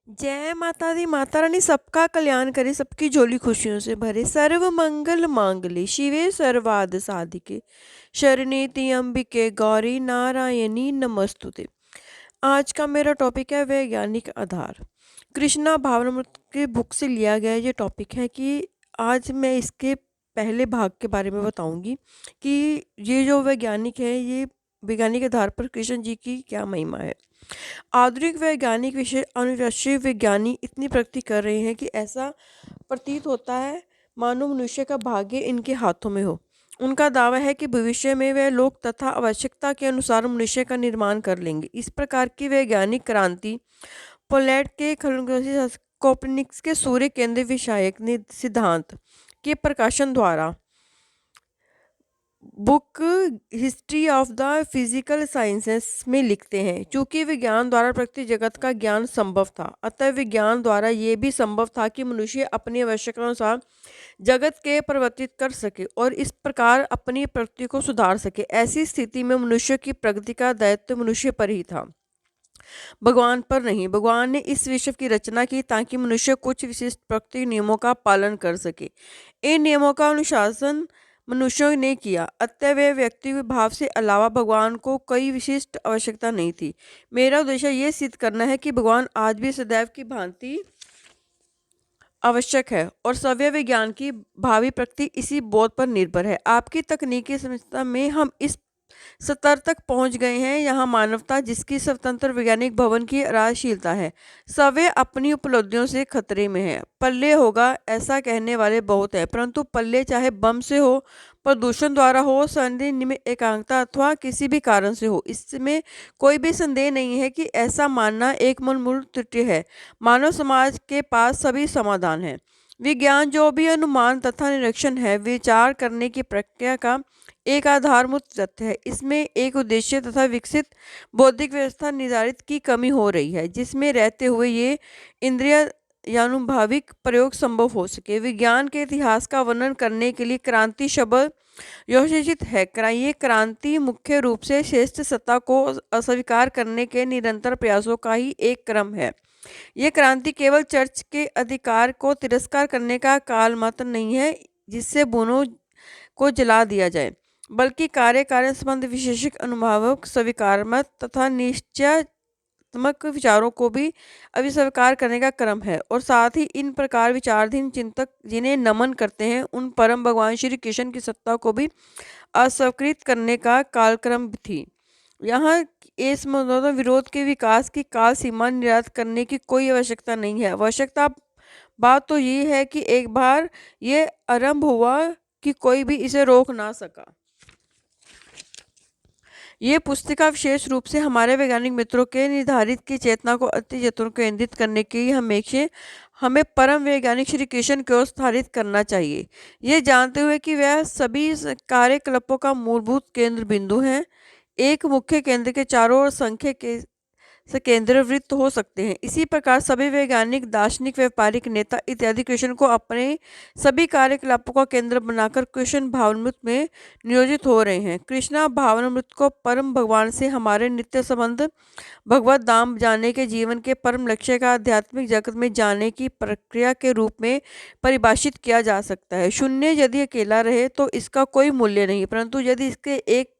जय माता दी माता रानी सबका कल्याण करे, सबकी झोली खुशियों से भरे। सर्व मंगल मांगले शिवे सर्वाद साधिके, शरणे त्र्यंबिके गौरी नारायणी नमस्तुते। आज का मेरा टॉपिक है वैज्ञानिक आधार। कृष्णा भावनामृत के बुक से लिया गया ये टॉपिक है कि आज मैं इसके पहले भाग के बारे में बताऊंगी कि ये जो वैज्ञानिक है ये वैज्ञानिक आधार पर कृष्ण जी की क्या महिमा है। आधुनिक वैज्ञानिक विषय अंतरराष्ट्रीय विज्ञानी इतनी प्रगति कर रहे हैं कि ऐसा प्रतीत होता है मानो मनुष्य का भाग्य इनके हाथों में हो। उनका दावा है कि भविष्य में वे लोग तथा आवश्यकता के अनुसार मनुष्य का निर्माण कर लेंगे। इस प्रकार की वैज्ञानिक क्रांति पोलैंड के खगोलशास्त्री कोperनिकस के सूर्य केंद्र विषयक सिद्धांत के प्रकाशन द्वारा book history of the physical sciences में लिखते हैं। चूंकि विज्ञान द्वारा प्रकृति जगत का ज्ञान संभव था, अतः विज्ञान द्वारा ये भी संभव था कि मनुष्य अपनी आवश्यकता अनुसार जगत के परिवर्तित कर सके और इस प्रकार अपनी प्रकृति को सुधार सके। ऐसी स्थिति में मनुष्य की प्रगति का दायित्व मनुष्य पर ही था, भगवान पर नहीं। भगवान ने इस विश्व की रचना की ताकि मनुष्य कुछ विशिष्ट प्रकृति नियमों का पालन कर सके। इन नियमों का अनुशासन मनुष्यों ने किया, अतः वे व्यक्तिगत भाव से अलावा भगवान को कोई विशिष्ट आवश्यकता नहीं थी। मेरा उद्देश्य ये सिद्ध करना है कि भगवान आज भी सदैव की भांति आवश्यक है और सभ्य विज्ञान की भावी प्रगति इसी बोध पर निर्भर है। आपकी तकनीकी समझता में हम इस स्तर तक पहुंच गए हैं यहाँ मानवता जिसकी स्वतंत्र वैज्ञानिक भवन की आधारशिलता है, सवे अपनी उपलब्धियों से खतरे में है। पल्ले होगा ऐसा कहने वाले बहुत है, परंतु पल्ले चाहे बम से हो, प्रदूषण द्वारा हो, संदेह में एकांकता अथवा किसी भी कारण से हो, इसमें कोई भी संदेह नहीं है कि ऐसा मानना एक मूल त्रुटि है। मानव समाज के पास सभी समाधान है। विज्ञान जो भी अनुमान तथा निरीक्षण है, विचार करने की प्रक्रिया का एक आधारभूत तथ्य है। इसमें एक उद्देश्य तथा विकसित बौद्धिक व्यवस्था निर्धारित की कमी हो रही है, जिसमें रहते हुए ये इंद्रिय यानुभाविक प्रयोग संभव हो सके। विज्ञान के इतिहास का वर्णन करने के लिए क्रांति शब्द योजित है। ये क्रांति मुख्य रूप से श्रेष्ठ सत्ता को अस्वीकार करने के निरंतर प्रयासों का ही एक क्रम है। ये क्रांति केवल चर्च के अधिकार को तिरस्कार करने का काल मात्र नहीं है जिससे बोनों को जला दिया जाए, बल्कि कार्य संबंध विशेषक अनुभावक स्वीकारमत तथा निश्चयात्मक विचारों को भी अभिस्वीकार करने का क्रम है। और साथ ही इन प्रकार विचारधीन चिंतक जिन्हें नमन करते हैं उन परम भगवान श्री कृष्ण की सत्ता को भी अस्वीकृत करने का कालक्रम थी। यहाँ इस विरोध के विकास की काल सीमा निर्धारित करने की कोई आवश्यकता नहीं है। आवश्यकता बात तो ये है कि एक बार ये आरंभ हुआ कि कोई भी इसे रोक ना सका। ये पुस्तिका विशेष रूप से हमारे वैज्ञानिक मित्रों के निर्धारित की चेतना को अति चेतन केंद्रित करने के लिए हमें परम वैज्ञानिक श्री कृष्ण को स्थापित करना चाहिए, ये जानते हुए कि वह सभी कार्यकलापों का मूलभूत केंद्र बिंदु हैं। एक मुख्य केंद्र के चारों ओर संख्या के से केंद्रवृत्त हो सकते हैं। इसी प्रकार सभी वैज्ञानिक, दार्शनिक, व्यापारिक नेता इत्यादि कृष्ण को अपने सभी कार्यकलापों का केंद्र बनाकर कृष्ण भावनामृत में नियोजित हो रहे हैं। कृष्णा भावनामृत को परम भगवान से हमारे नित्य संबंध, भगवत धाम जाने के जीवन के परम लक्ष्य का आध्यात्मिक जगत में जाने की प्रक्रिया के रूप में परिभाषित किया जा सकता है। शून्य यदि अकेला रहे तो इसका कोई मूल्य नहीं, परंतु यदि इसके एक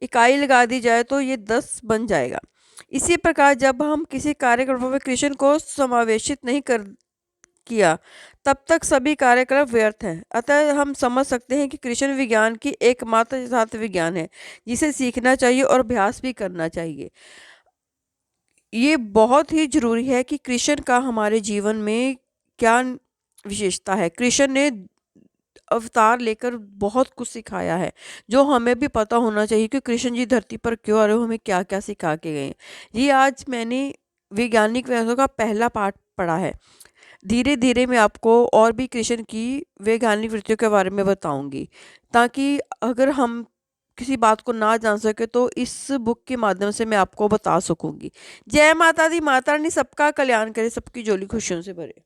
इकाई लगा दी जाए तो ये 10 बन जाएगा। इसी प्रकार जब हम किसी कार्यक्रम में कृष्ण को समावेशित नहीं कर किया तब तक सभी कार्यक्रम व्यर्थ हैं। अतः हम समझ सकते हैं कि कृष्ण विज्ञान की एकमात्र यथार्थ विज्ञान है जिसे सीखना चाहिए और अभ्यास भी करना चाहिए। ये बहुत ही जरूरी है कि कृष्ण का हमारे जीवन में क्या विशेषता है। कृष्ण ने अवतार लेकर बहुत कुछ सिखाया है जो हमें भी पता होना चाहिए कि कृष्ण जी धरती पर क्यों आ रहे हो, हमें क्या क्या सिखा के गए। ये आज मैंने वैज्ञानिक वैज्ञानिकों का पहला पाठ पढ़ा है। धीरे धीरे मैं आपको और भी कृष्ण की वैज्ञानिक वृत्तियों के बारे में बताऊंगी, ताकि अगर हम किसी बात को ना जान सके तो इस बुक के माध्यम से मैं आपको बता सकूंगी। जय माता दी माता रानी सबका कल्याण करे, सबकी झोली खुशियों से भरे।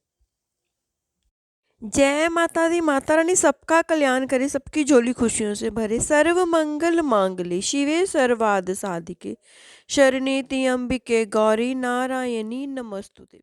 जय माता दी माता रानी सबका कल्याण करे, सबकी झोली खुशियों से भरे। सर्व मंगल मांगले शिवे सर्वाद साधिके, शरणे त्र्यंबिके गौरी नारायणी नमस्तुते।